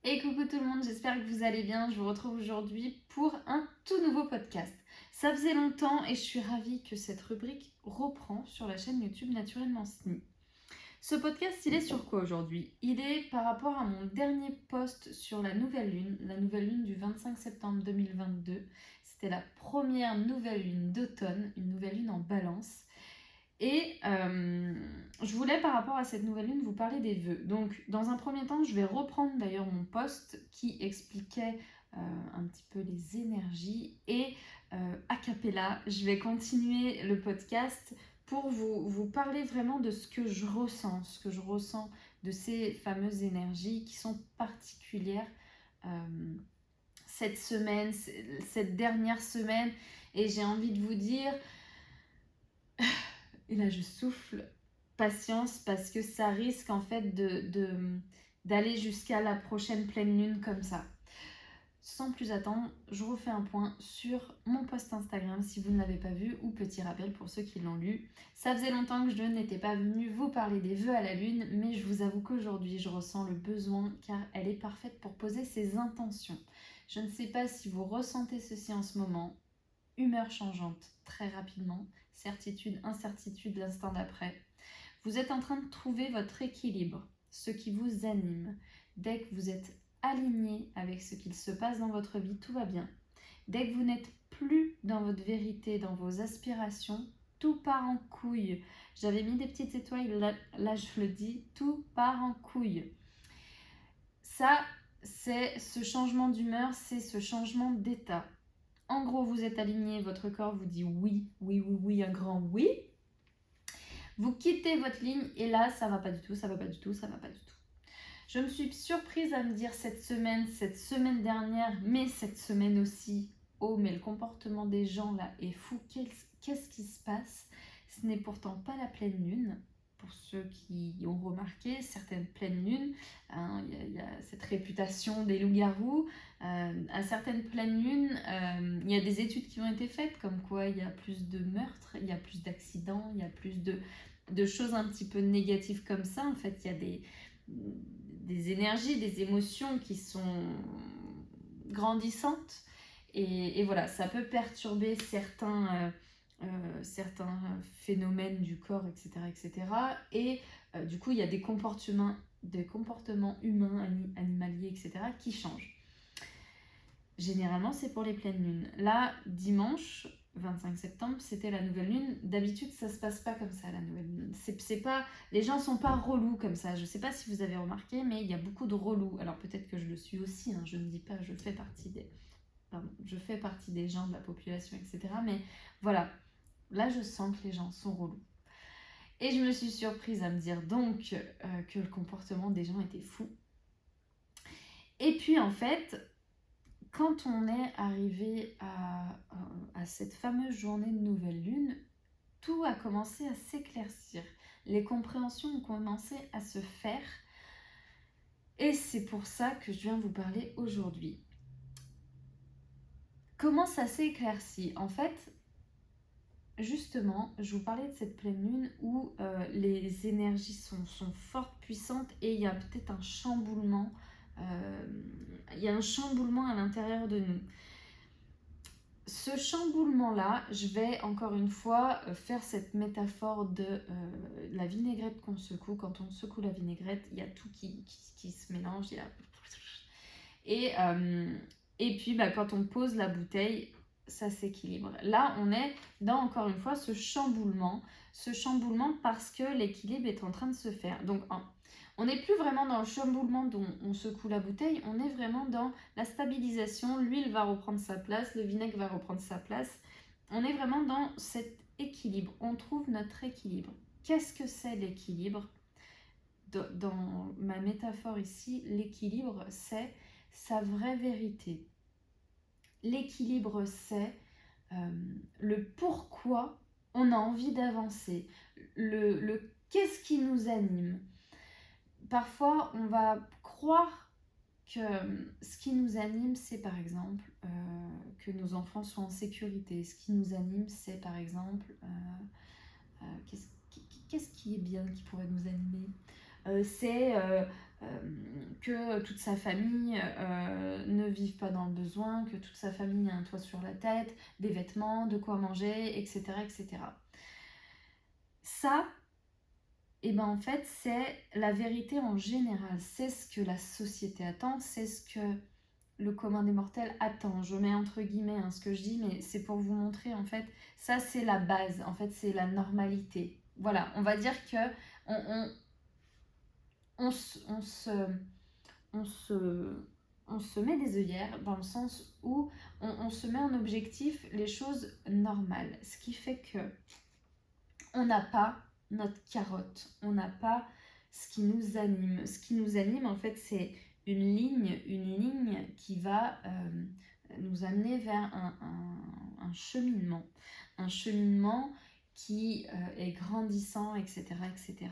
Et coucou tout le monde, j'espère que vous allez bien. Je vous retrouve aujourd'hui pour un tout nouveau podcast. Ça faisait longtemps et je suis ravie que cette rubrique reprend sur la chaîne YouTube Naturellement Sny. Ce podcast, il est sur quoi aujourd'hui? Il est par rapport à mon dernier post sur la nouvelle lune du 25 septembre 2022. C'était la première nouvelle lune d'automne, une nouvelle lune en balance. Et je voulais par rapport à cette nouvelle lune vous parler des vœux. Donc dans un premier temps, je vais reprendre d'ailleurs mon post qui expliquait un petit peu les énergies et a cappella, je vais continuer le podcast pour vous parler vraiment de ce que je ressens de ces fameuses énergies qui sont particulières cette semaine, cette dernière semaine. Et j'ai envie de vous dire... Et là, je souffle patience parce que ça risque en fait d'aller jusqu'à la prochaine pleine lune comme ça. Sans plus attendre, je refais un point sur mon post Instagram si vous ne l'avez pas vu, ou petit rappel pour ceux qui l'ont lu. Ça faisait longtemps que je n'étais pas venue vous parler des vœux à la lune, mais je vous avoue qu'aujourd'hui je ressens le besoin car elle est parfaite pour poser ses intentions. Je ne sais pas si vous ressentez ceci en ce moment. Humeur changeante très rapidement, certitude, incertitude l'instant d'après. Vous êtes en train de trouver votre équilibre, ce qui vous anime. Dès que vous êtes aligné avec ce qu'il se passe dans votre vie, tout va bien. Dès que vous n'êtes plus dans votre vérité, dans vos aspirations, tout part en couille. J'avais mis des petites étoiles, là je le dis, tout part en couille. Ça, c'est ce changement d'humeur, c'est ce changement d'état. En gros, vous êtes aligné, votre corps vous dit oui, oui, oui, oui, un grand oui. Vous quittez votre ligne et là, ça va pas du tout, ça va pas du tout, ça va pas du tout. Je me suis surprise à me dire cette semaine dernière, mais cette semaine aussi, oh, mais le comportement des gens là est fou, qu'est-ce qui se passe? Ce n'est pourtant pas la pleine lune. Pour ceux qui ont remarqué, certaines pleines lunes, il y a cette réputation des loups-garous. À certaines pleines lunes, il y a des études qui ont été faites, comme quoi il y a plus de meurtres, il y a plus d'accidents, il y a plus de choses un petit peu négatives comme ça. En fait, il y a des énergies, des émotions qui sont grandissantes. Et voilà, ça peut perturber certains phénomènes du corps, etc. etc. Et du coup, il y a des comportements humains, animaliers, etc. qui changent. Généralement, c'est pour les pleines lunes. Là, dimanche 25 septembre, c'était la nouvelle lune. D'habitude, ça se passe pas comme ça, la nouvelle lune. C'est pas... Les gens sont pas relous comme ça. Je sais pas si vous avez remarqué, mais il y a beaucoup de relous. Alors peut-être que je le suis aussi, hein. Je ne dis pas, je fais partie des gens de la population, etc. Mais voilà, là, je sens que les gens sont relous. Et je me suis surprise à me dire donc que le comportement des gens était fou. Et puis en fait, quand on est arrivé à cette fameuse journée de nouvelle lune, tout a commencé à s'éclaircir. Les compréhensions ont commencé à se faire. Et c'est pour ça que je viens vous parler aujourd'hui. Comment ça s'est éclairci? En fait, justement, je vous parlais de cette pleine lune où les énergies sont fortes, puissantes, et il y a peut-être un chamboulement. Il y a un chamboulement à l'intérieur de nous. Ce chamboulement-là, je vais encore une fois faire cette métaphore de la vinaigrette qu'on secoue. Quand on secoue la vinaigrette, il y a tout qui se mélange. Et puis, quand on pose la bouteille, ça s'équilibre. Là, on est dans, encore une fois, ce chamboulement parce que l'équilibre est en train de se faire. Donc, on n'est plus vraiment dans le chamboulement dont on secoue la bouteille, on est vraiment dans la stabilisation. L'huile va reprendre sa place, le vinaigre va reprendre sa place. On est vraiment dans cet équilibre. On trouve notre équilibre. Qu'est-ce que c'est l'équilibre? Dans ma métaphore ici, l'équilibre, c'est sa vraie vérité. L'équilibre, c'est le pourquoi on a envie d'avancer, le qu'est-ce qui nous anime. Parfois, on va croire que ce qui nous anime, c'est par exemple que nos enfants soient en sécurité. Ce qui nous anime, c'est par exemple qu'est-ce qui est bien, qui pourrait nous animer. c'est que toute sa famille ne vive pas dans le besoin, que toute sa famille a un toit sur la tête, des vêtements, de quoi manger, etc. etc. Ça, et ben en fait, c'est la vérité en général. C'est ce que la société attend, c'est ce que le commun des mortels attend. Je mets entre guillemets ce que je dis, mais c'est pour vous montrer, en fait, ça c'est la base, en fait, c'est la normalité. Voilà, on va dire que on se met des œillères dans le sens où on se met en objectif les choses normales. Ce qui fait que on n'a pas notre carotte, on n'a pas ce qui nous anime. Ce qui nous anime, en fait, c'est une ligne qui va nous amener vers un cheminement. Un cheminement qui est grandissant, etc., etc.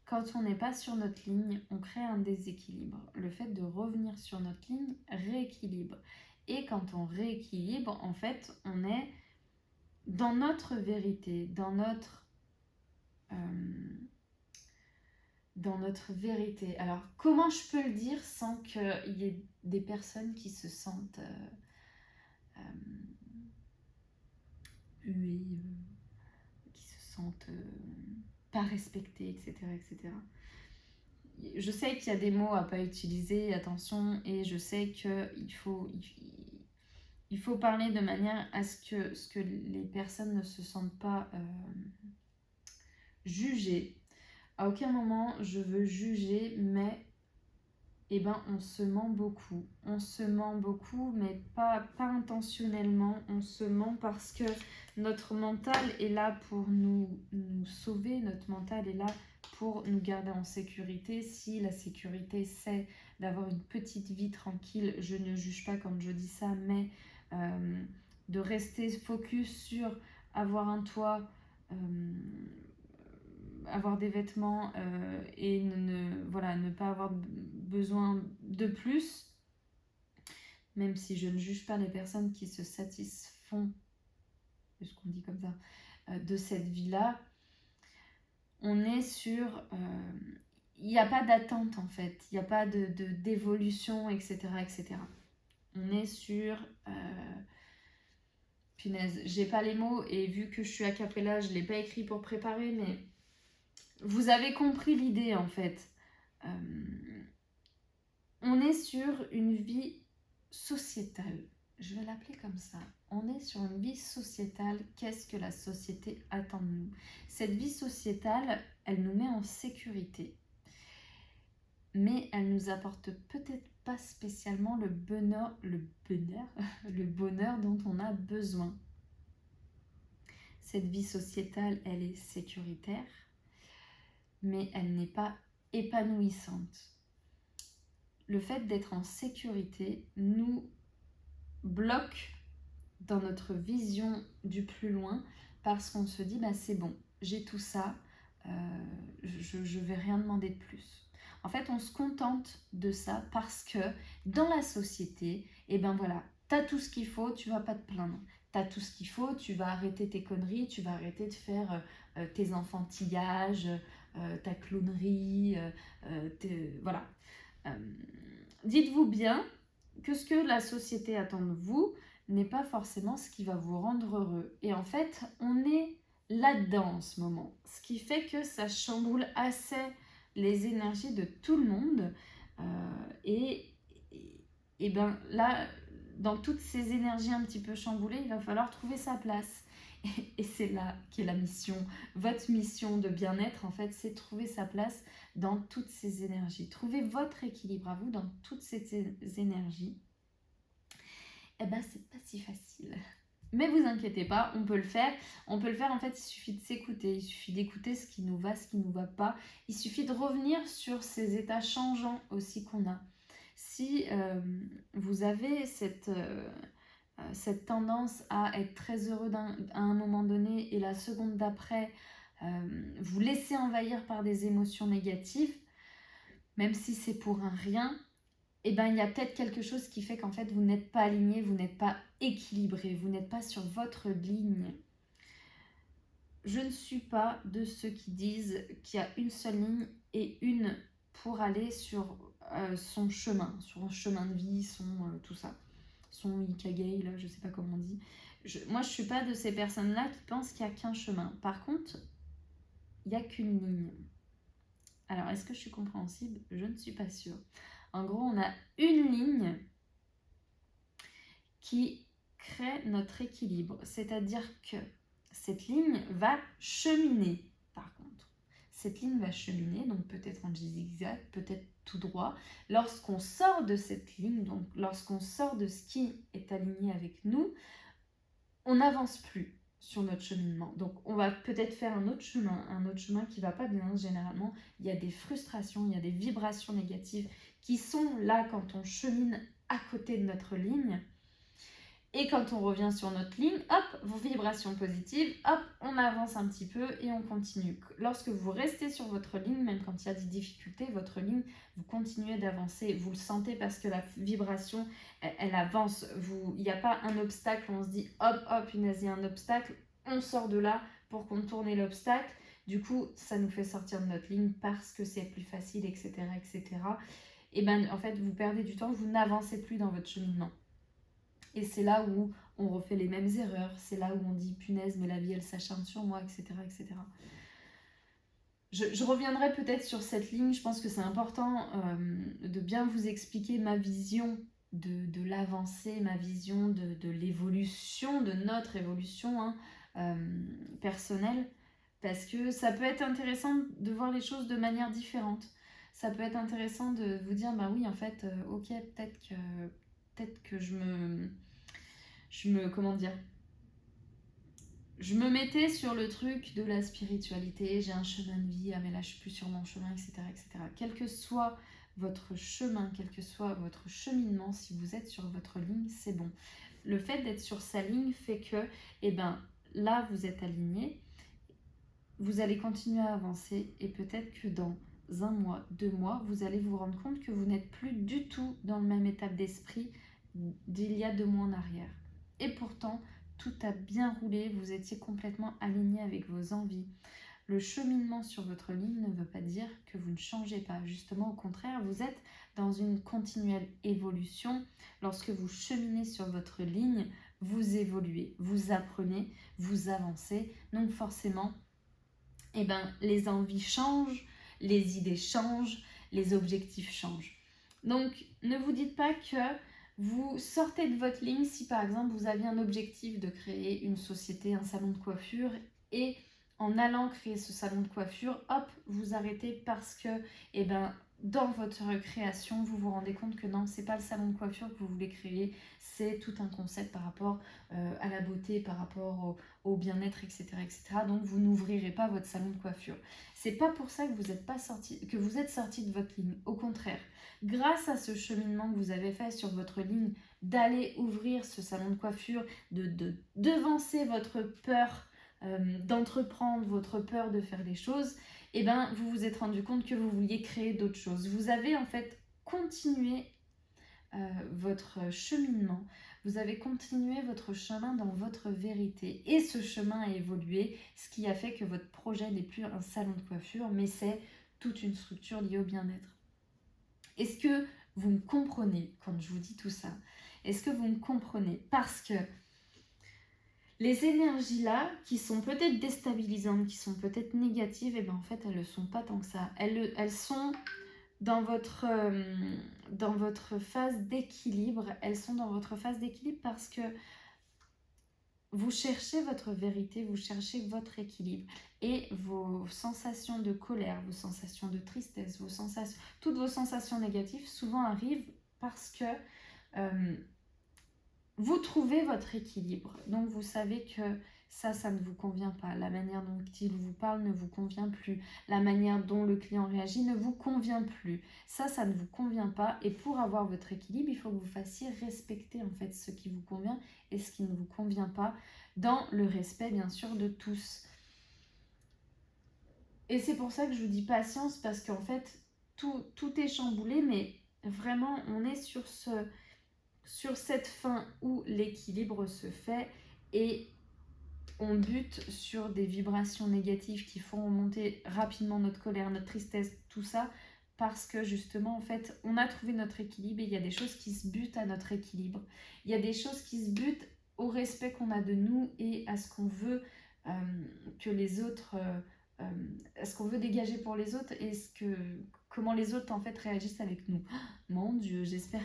Quand on n'est pas sur notre ligne, on crée un déséquilibre. Le fait de revenir sur notre ligne rééquilibre. Et quand on rééquilibre, en fait, on est dans notre vérité, dans notre vérité. Alors, comment je peux le dire sans qu'il y ait des personnes qui se sentent huées, qui se sentent pas respectées, etc., etc. Je sais qu'il y a des mots à pas utiliser, attention, et je sais qu'il faut parler de manière à ce que les personnes ne se sentent pas jugées. À aucun moment je veux juger, mais on se ment beaucoup. On se ment beaucoup, mais pas intentionnellement. On se ment parce que notre mental est là pour nous sauver. Notre mental est là pour nous garder en sécurité. Si la sécurité, c'est d'avoir une petite vie tranquille, je ne juge pas quand je dis ça, mais de rester focus sur avoir un toit, avoir des vêtements et ne pas avoir besoin de plus, même si je ne juge pas les personnes qui se satisfont, est-ce qu'on dit comme ça, de cette vie-là, on est sur... il n'y a pas d'attente en fait, il n'y a pas d'évolution, etc., etc. On est sur... punaise, j'ai pas les mots et vu que je suis a cappella, je ne l'ai pas écrit pour préparer, mais vous avez compris l'idée en fait. On est sur une vie sociétale. Je vais l'appeler comme ça. On est sur une vie sociétale. Qu'est-ce que la société attend de nous? Cette vie sociétale, elle nous met en sécurité. Mais elle nous apporte peut-être pas spécialement le bonheur dont on a besoin. Cette vie sociétale, elle est sécuritaire, mais elle n'est pas épanouissante. Le fait d'être en sécurité nous bloque dans notre vision du plus loin parce qu'on se dit c'est bon, j'ai tout ça, je vais rien demander de plus. En fait, on se contente de ça parce que dans la société, t'as tout ce qu'il faut, tu vas pas te plaindre. T'as tout ce qu'il faut, tu vas arrêter tes conneries, tu vas arrêter de faire tes enfantillages, ta clownerie, voilà. Dites-vous bien que ce que la société attend de vous n'est pas forcément ce qui va vous rendre heureux. Et en fait, on est là-dedans en ce moment. Ce qui fait que ça chamboule assez les énergies de tout le monde. Là, dans toutes ces énergies un petit peu chamboulées, il va falloir trouver sa place. Et c'est là qu'est la mission. Votre mission de bien-être, en fait, c'est trouver sa place dans toutes ces énergies. Trouvez votre équilibre à vous dans toutes ces énergies. C'est pas si facile. Mais vous inquiétez pas, on peut le faire. On peut le faire, en fait, il suffit de s'écouter. Il suffit d'écouter ce qui nous va, ce qui nous va pas. Il suffit de revenir sur ces états changeants aussi qu'on a. Si vous avez cette tendance à être très heureux à un moment donné et la seconde d'après, vous laissez envahir par des émotions négatives, même si c'est pour un rien, il y a peut-être quelque chose qui fait qu'en fait vous n'êtes pas aligné, vous n'êtes pas équilibré, vous n'êtes pas sur votre ligne. Je ne suis pas de ceux qui disent qu'il y a une seule ligne et une pour aller sur son chemin de vie, tout ça, son Ikagai, là, je sais pas comment on dit. Moi, je suis pas de ces personnes-là qui pensent qu'il n'y a qu'un chemin. Par contre, il n'y a qu'une ligne. Alors, est-ce que je suis compréhensible? Je ne suis pas sûre. En gros, on a une ligne qui crée notre équilibre. C'est-à-dire que cette ligne va cheminer, par contre. Cette ligne va cheminer, donc peut-être en zigzag, peut-être tout droit. Lorsqu'on sort de cette ligne, donc lorsqu'on sort de ce qui est aligné avec nous, on n'avance plus sur notre cheminement. Donc on va peut-être faire un autre chemin qui va pas bien. Généralement, il y a des frustrations, il y a des vibrations négatives qui sont là quand on chemine à côté de notre ligne. Et quand on revient sur notre ligne, hop, vos vibrations positives, hop, on avance un petit peu et on continue. Lorsque vous restez sur votre ligne, même quand il y a des difficultés, votre ligne, vous continuez d'avancer. Vous le sentez parce que la vibration, elle avance. Il n'y a pas un obstacle, on se dit hop, hop, il y a un obstacle, on sort de là pour contourner l'obstacle. Du coup, ça nous fait sortir de notre ligne parce que c'est plus facile, etc., etc. Et ben, en fait, vous perdez du temps, vous n'avancez plus dans votre cheminement. Et c'est là où on refait les mêmes erreurs, c'est là où on dit punaise, mais la vie elle s'acharne sur moi, etc. etc. Je reviendrai peut-être sur cette ligne, je pense que c'est important de bien vous expliquer ma vision de l'avancée, ma vision de l'évolution, de notre évolution personnelle, parce que ça peut être intéressant de voir les choses de manière différente. Ça peut être intéressant de vous dire, bah oui, en fait, ok, peut-être que je me mettais sur le truc de la spiritualité, j'ai un chemin de vie, ah mais là je suis plus sur mon chemin, etc., etc. Quel que soit votre chemin, quel que soit votre cheminement, si vous êtes sur votre ligne, c'est bon. Le fait d'être sur sa ligne fait que, eh ben, là vous êtes aligné, vous allez continuer à avancer et peut-être que dans 1 mois, 2 mois, vous allez vous rendre compte que vous n'êtes plus du tout dans le même état d'esprit d'il y a 2 mois en arrière. Et pourtant, tout a bien roulé, vous étiez complètement aligné avec vos envies. Le cheminement sur votre ligne ne veut pas dire que vous ne changez pas. Justement, au contraire, vous êtes dans une continuelle évolution. Lorsque vous cheminez sur votre ligne, vous évoluez, vous apprenez, vous avancez. Donc forcément, eh ben, les envies changent, les idées changent, les objectifs changent. Donc, ne vous dites pas que vous sortez de votre ligne si par exemple vous aviez un objectif de créer une société, un salon de coiffure et en allant créer ce salon de coiffure, hop, vous arrêtez parce que, eh ben, dans votre création, vous vous rendez compte que non, c'est pas le salon de coiffure que vous voulez créer, c'est tout un concept par rapport à la beauté, par rapport au bien-être, etc., etc. Donc vous n'ouvrirez pas votre salon de coiffure. C'est pas pour ça que vous êtes sorti de votre ligne. Au contraire, grâce à ce cheminement que vous avez fait sur votre ligne, d'aller ouvrir ce salon de coiffure, de devancer votre peur d'entreprendre, votre peur de faire les choses, et ben vous vous êtes rendu compte que vous vouliez créer d'autres choses. Vous avez en fait continué votre cheminement, vous avez continué votre chemin dans votre vérité et ce chemin a évolué, ce qui a fait que votre projet n'est plus un salon de coiffure, mais c'est toute une structure liée au bien-être. Est-ce que vous me comprenez quand je vous dis tout ça? Est-ce que vous me comprenez? Parce que les énergies là, qui sont peut-être déstabilisantes, qui sont peut-être négatives, et ben en fait elles ne le sont pas tant que ça. Elles sont dans votre phase d'équilibre. Elles sont dans votre phase d'équilibre parce que vous cherchez votre vérité, vous cherchez votre équilibre. Et vos sensations de colère, vos sensations de tristesse, toutes vos sensations négatives souvent arrivent parce que vous trouvez votre équilibre. Donc vous savez que ça ne vous convient pas. La manière dont il vous parle ne vous convient plus. La manière dont le client réagit ne vous convient plus. Ça ne vous convient pas. Et pour avoir votre équilibre, il faut que vous fassiez respecter en fait ce qui vous convient et ce qui ne vous convient pas, dans le respect bien sûr de tous. Et c'est pour ça que je vous dis patience, parce qu'en fait, tout est chamboulé, mais vraiment, on est sur cette fin où l'équilibre se fait et on bute sur des vibrations négatives qui font remonter rapidement notre colère, notre tristesse, tout ça, parce que justement, en fait, on a trouvé notre équilibre et il y a des choses qui se butent à notre équilibre. Il y a des choses qui se butent au respect qu'on a de nous et à ce qu'on veut que les autres... ce qu'on veut dégager pour les autres et comment les autres en fait réagissent avec nous. Oh, mon Dieu, j'espère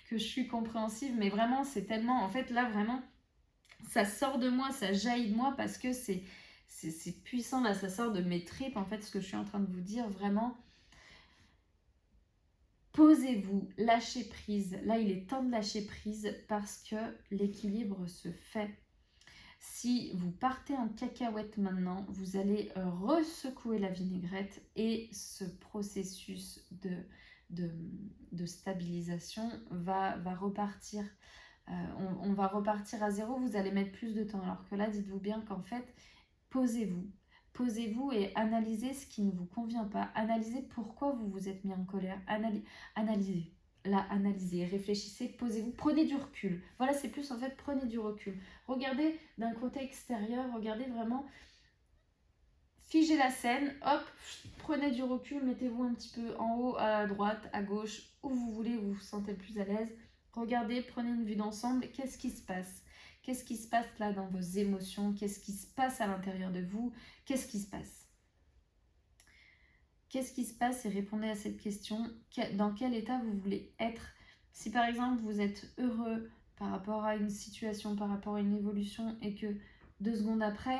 que je suis compréhensive, mais vraiment c'est tellement, en fait là vraiment, ça sort de moi, ça jaillit de moi parce que c'est puissant là, ça sort de mes tripes en fait ce que je suis en train de vous dire, vraiment. Posez-vous, lâchez prise. Là, il est temps de lâcher prise parce que l'équilibre se fait. Si vous partez en cacahuète maintenant, vous allez ressecouer la vinaigrette et ce processus de stabilisation va repartir. On va repartir à zéro, vous allez mettre plus de temps. Alors que là, dites-vous bien qu'en fait, posez-vous. Posez-vous et analysez ce qui ne vous convient pas. Analysez pourquoi vous vous êtes mis en colère. Analysez. Là, analysez, réfléchissez, posez-vous, prenez du recul. Voilà, c'est plus en fait, prenez du recul. Regardez d'un côté extérieur, regardez vraiment, figez la scène, hop, prenez du recul, mettez-vous un petit peu en haut, à droite, à gauche, où vous voulez, où vous vous sentez le plus à l'aise. Regardez, prenez une vue d'ensemble, qu'est-ce qui se passe? Qu'est-ce qui se passe là dans vos émotions? Qu'est-ce qui se passe à l'intérieur de vous? Qu'est-ce qui se passe? Qu'est-ce qui se passe et répondez à cette question. Dans quel état vous voulez être? Si par exemple vous êtes heureux par rapport à une situation, par rapport à une évolution et que 2 secondes après,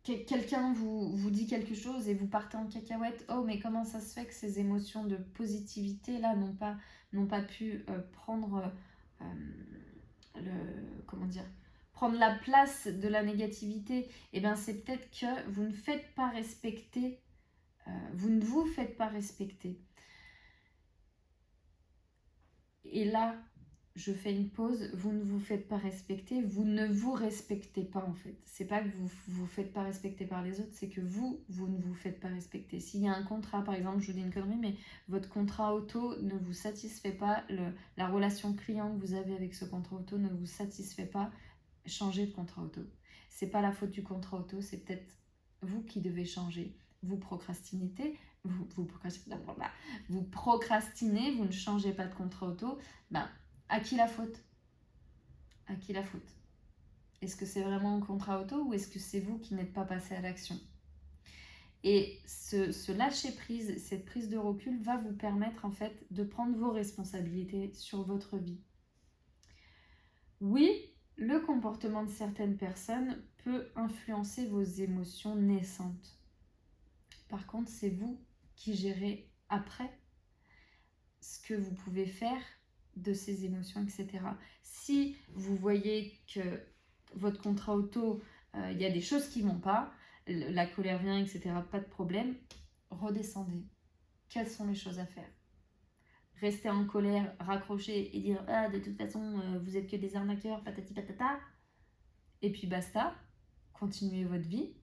quelqu'un vous dit quelque chose et vous partez en cacahuète, oh mais comment ça se fait que ces émotions de positivité là n'ont pas pu prendre prendre la place de la négativité? Et bien c'est peut-être que vous ne faites pas respecter. Vous ne vous faites pas respecter. Et là, je fais une pause, vous ne vous faites pas respecter, vous ne vous respectez pas en fait. C'est pas que vous vous faites pas respecter par les autres, c'est que vous ne vous faites pas respecter. S'il y a un contrat, par exemple, je vous dis une connerie, mais votre contrat auto ne vous satisfait pas, la relation client que vous avez avec ce contrat auto ne vous satisfait pas, changez de contrat auto. C'est pas la faute du contrat auto, c'est peut-être vous qui devez changer. Vous procrastinez, vous procrastinez, vous ne changez pas de contrat auto, ben, à qui la faute? À qui la faute? Est-ce que c'est vraiment un contrat auto ou est-ce que c'est vous qui n'êtes pas passé à l'action? Et ce lâcher prise, cette prise de recul va vous permettre en fait de prendre vos responsabilités sur votre vie. Oui, le comportement de certaines personnes peut influencer vos émotions naissantes. Par contre, c'est vous qui gérez après ce que vous pouvez faire de ces émotions, etc. Si vous voyez que votre contrat auto, il y a des choses qui ne vont pas, la colère vient, etc., pas de problème, redescendez. Quelles sont les choses à faire? Rester en colère, raccrocher et dire « Ah, de toute façon, vous êtes que des arnaqueurs, patati patata », et puis basta, continuez votre vie.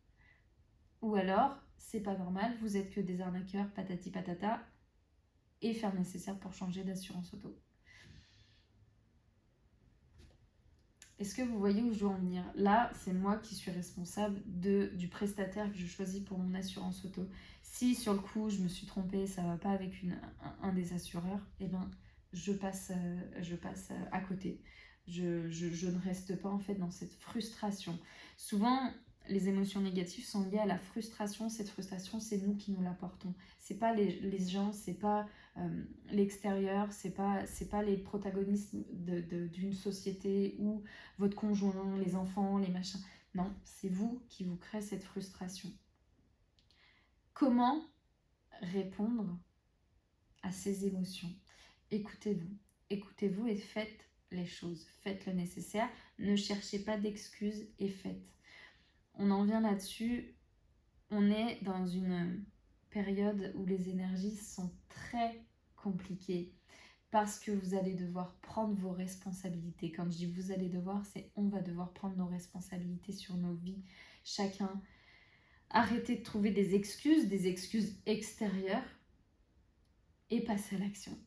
Ou alors, c'est pas normal, vous êtes que des arnaqueurs, patati patata, et faire le nécessaire pour changer d'assurance auto. Est-ce que vous voyez où je veux en venir? Là, c'est moi qui suis responsable du prestataire que je choisis pour mon assurance auto. Si sur le coup, je me suis trompée, ça ne va pas avec un des assureurs, eh ben, je passe à côté. Je ne reste pas en fait dans cette frustration. Souvent, les émotions négatives sont liées à la frustration. Cette frustration, c'est nous qui nous la portons. C'est pas les gens, c'est pas l'extérieur, c'est pas les protagonistes d'une société ou votre conjoint, les enfants, les machins. Non, c'est vous qui vous créez cette frustration. Comment répondre à ces émotions? Écoutez-vous. Écoutez-vous et faites les choses. Faites le nécessaire. Ne cherchez pas d'excuses et faites. On en vient là-dessus. On est dans une période où les énergies sont très compliquées parce que vous allez devoir prendre vos responsabilités. Quand je dis vous allez devoir, c'est on va devoir prendre nos responsabilités sur nos vies. Chacun, arrêtez de trouver des excuses extérieures et passer à l'action.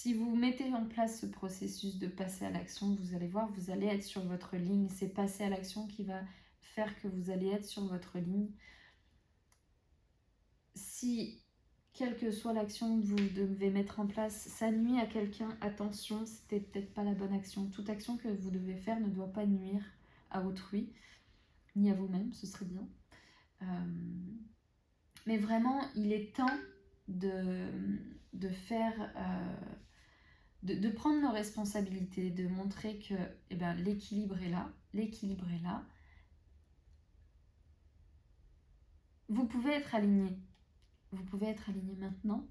Si vous mettez en place ce processus de passer à l'action, vous allez voir, vous allez être sur votre ligne. C'est passer à l'action qui va faire que vous allez être sur votre ligne. Si, quelle que soit l'action que vous devez mettre en place, ça nuit à quelqu'un, attention, c'était peut-être pas la bonne action. Toute action que vous devez faire ne doit pas nuire à autrui, ni à vous-même, ce serait bien. Mais vraiment, il est temps de faire... de prendre nos responsabilités, de montrer que l'équilibre est là, l'équilibre est là. Vous pouvez être aligné. Vous pouvez être aligné maintenant.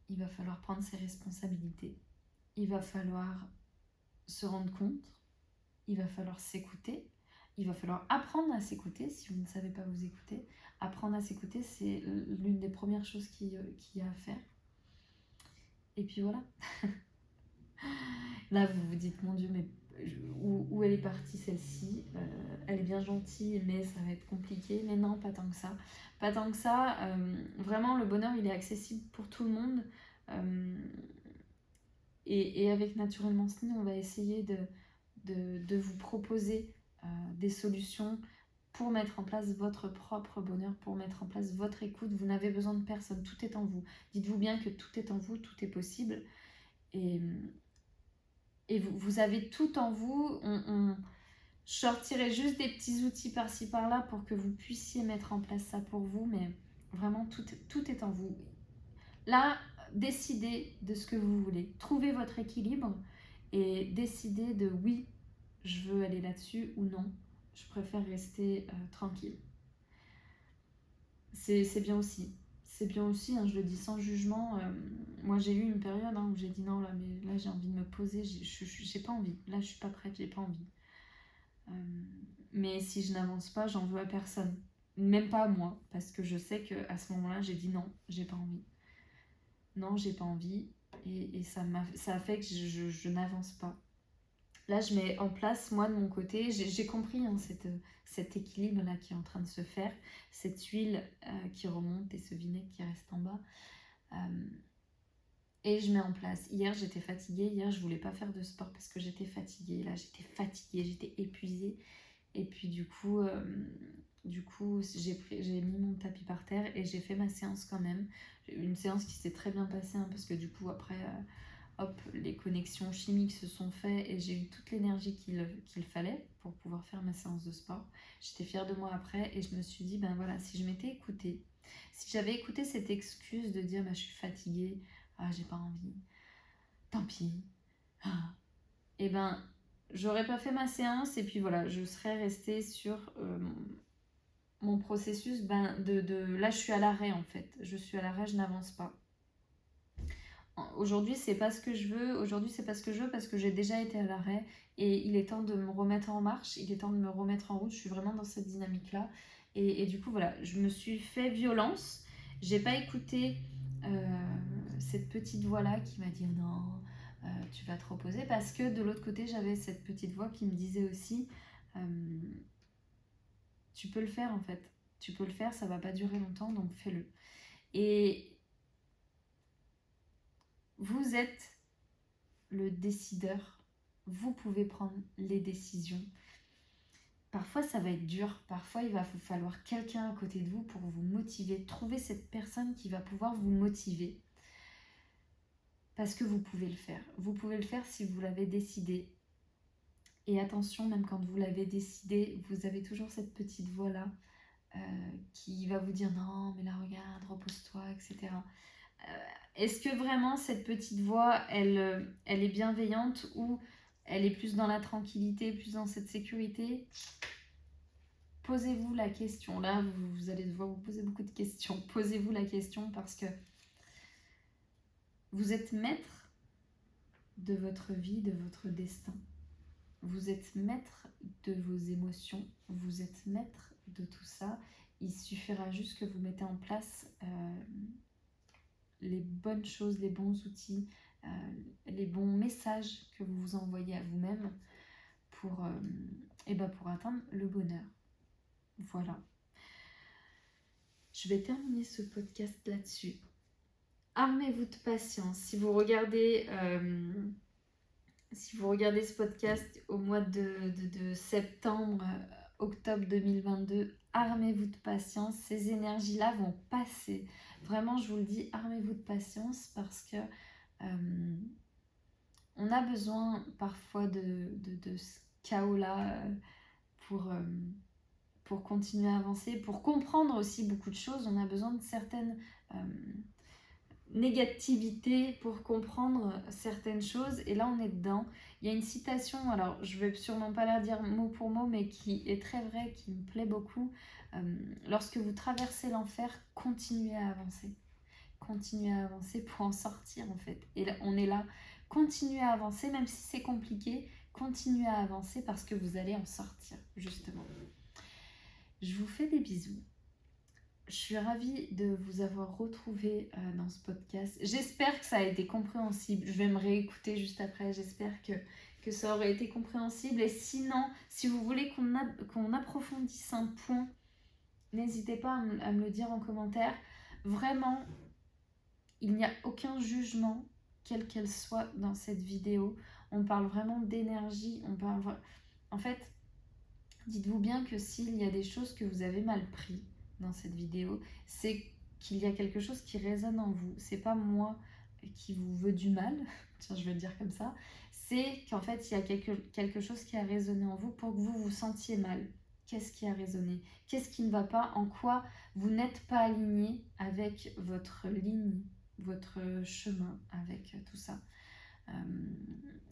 Il va falloir prendre ses responsabilités. Il va falloir se rendre compte. Il va falloir s'écouter. Il va falloir apprendre à s'écouter si vous ne savez pas vous écouter. Apprendre à s'écouter, c'est l'une des premières choses qu'il y a à faire. Et puis voilà. Là, vous vous dites, mon Dieu, mais où elle est partie celle-ci, elle est bien gentille, mais ça va être compliqué. Mais non, pas tant que ça. Pas tant que ça. Vraiment, le bonheur, il est accessible pour tout le monde. Et avec Naturellement Sny, on va essayer de vous proposer des solutions pour mettre en place votre propre bonheur, pour mettre en place votre écoute. Vous n'avez besoin de personne, tout est en vous. Dites-vous bien que tout est en vous, tout est possible. Et vous avez tout en vous. Je sortirai juste des petits outils par-ci par-là pour que vous puissiez mettre en place ça pour vous, mais vraiment tout est en vous. Là, décidez de ce que vous voulez. Trouvez votre équilibre et décidez de oui, je veux aller là-dessus ou non, je préfère rester tranquille. C'est bien aussi. C'est bien aussi, hein, je le dis sans jugement. Moi, j'ai eu une période où j'ai dit non, là, mais là, j'ai envie de me poser. J'ai pas envie. Là, je suis pas prête, j'ai pas envie. Mais si je n'avance pas, j'en veux à personne. Même pas à moi. Parce que je sais qu'à ce moment-là, j'ai dit non, j'ai pas envie. Non, j'ai pas envie. Et ça a fait que je n'avance pas. Là, je mets en place, moi, de mon côté, j'ai compris cet équilibre-là qui est en train de se faire, cette huile qui remonte et ce vinaigre qui reste en bas. Et je mets en place. Hier, j'étais fatiguée. Hier, je voulais pas faire de sport parce que j'étais fatiguée. Là, j'étais fatiguée, j'étais épuisée. Et puis, du coup j'ai mis mon tapis par terre et j'ai fait ma séance quand même. Une séance qui s'est très bien passée parce que du coup, après... hop, les connexions chimiques se sont faites et j'ai eu toute l'énergie qu'il fallait pour pouvoir faire ma séance de sport. J'étais fière de moi après et je me suis dit, ben voilà, si je m'étais écoutée, si j'avais écouté cette excuse de dire, je suis fatiguée, j'ai pas envie, tant pis, et j'aurais pas fait ma séance et puis voilà, je serais restée sur mon processus là je suis à l'arrêt en fait, je suis à l'arrêt, je n'avance pas. Aujourd'hui, c'est pas ce que je veux. Aujourd'hui, c'est pas ce que je veux parce que j'ai déjà été à l'arrêt et il est temps de me remettre en marche. Il est temps de me remettre en route. Je suis vraiment dans cette dynamique-là. Et du coup, voilà, je me suis fait violence. J'ai pas écouté cette petite voix-là qui m'a dit non, tu vas te reposer parce que de l'autre côté, j'avais cette petite voix qui me disait aussi tu peux le faire en fait. Tu peux le faire, ça va pas durer longtemps, donc fais-le. Et vous êtes le décideur, vous pouvez prendre les décisions. Parfois ça va être dur, parfois il va vous falloir quelqu'un à côté de vous pour vous motiver. Trouvez cette personne qui va pouvoir vous motiver. Parce que vous pouvez le faire. Vous pouvez le faire si vous l'avez décidé. Et attention, même quand vous l'avez décidé, vous avez toujours cette petite voix-là qui va vous dire non, mais là regarde, repose-toi, etc. Est-ce que vraiment cette petite voix, elle est bienveillante ou elle est plus dans la tranquillité, plus dans cette sécurité? Posez-vous la question. Là, vous allez devoir vous poser beaucoup de questions. Posez-vous la question parce que vous êtes maître de votre vie, de votre destin. Vous êtes maître de vos émotions. Vous êtes maître de tout ça. Il suffira juste que vous mettez en place les bonnes choses, les bons outils, les bons messages que vous vous envoyez à vous-même pour atteindre le bonheur. Voilà. Je vais terminer ce podcast là-dessus. armez-vous de patience. Si vous regardez ce podcast au mois de septembre, octobre 2022, armez-vous de patience. Ces énergies-là vont passer. Vraiment, je vous le dis, armez-vous de patience parce que on a besoin parfois de ce chaos-là pour continuer à avancer, pour comprendre aussi beaucoup de choses. On a besoin de certaines négativités pour comprendre certaines choses. Et là, on est dedans. Il y a une citation, alors je ne vais sûrement pas la dire mot pour mot, mais qui est très vraie, qui me plaît beaucoup. Lorsque vous traversez l'enfer, continuez à avancer. Continuez à avancer pour en sortir, en fait. Et là, on est là. Continuez à avancer, même si c'est compliqué. Continuez à avancer parce que vous allez en sortir, justement. Je vous fais des bisous. Je suis ravie de vous avoir retrouvé dans ce podcast. J'espère que ça a été compréhensible. Je vais me réécouter juste après. J'espère que ça aurait été compréhensible. Et sinon, si vous voulez qu'on approfondisse un point, n'hésitez pas à me le dire en commentaire. Vraiment, il n'y a aucun jugement, quelle qu'elle soit, dans cette vidéo. On parle vraiment d'énergie. En fait, dites-vous bien que s'il y a des choses que vous avez mal pris dans cette vidéo, c'est qu'il y a quelque chose qui résonne en vous. C'est pas moi qui vous veux du mal, tiens, je vais le dire comme ça. C'est qu'en fait, il y a quelque chose qui a résonné en vous pour que vous vous sentiez mal. Qu'est-ce qui a résonné? Qu'est-ce qui ne va pas? En quoi vous n'êtes pas aligné avec votre ligne, votre chemin, avec tout ça?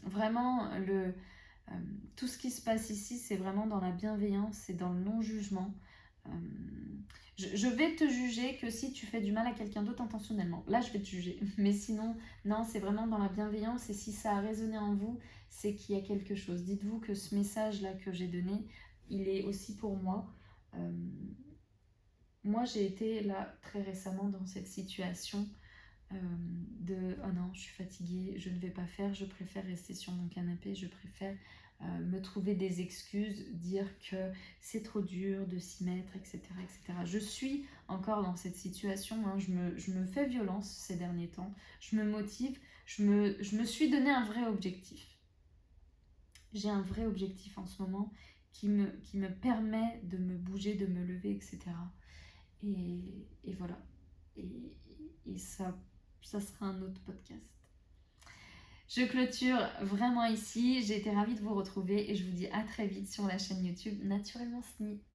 Vraiment, tout ce qui se passe ici, c'est vraiment dans la bienveillance et dans le non-jugement. Je vais te juger que si tu fais du mal à quelqu'un d'autre intentionnellement. Là, je vais te juger. Mais sinon, non, c'est vraiment dans la bienveillance. Et si ça a résonné en vous, c'est qu'il y a quelque chose. Dites-vous que ce message-là que j'ai donné, il est aussi pour moi. Moi, j'ai été là très récemment dans cette situation de « Oh non, je suis fatiguée, je ne vais pas faire, je préfère rester sur mon canapé, je préfère me trouver des excuses, dire que c'est trop dur de s'y mettre, etc. etc. » Je suis encore dans cette situation, hein, je me fais violence ces derniers temps, je me motive, je me suis donné un vrai objectif. J'ai un vrai objectif en ce moment qui me permet de me bouger, de me lever, etc. Et voilà. Et ça sera un autre podcast. Je clôture vraiment ici. J'ai été ravie de vous retrouver et je vous dis à très vite sur la chaîne YouTube Naturellement Sny.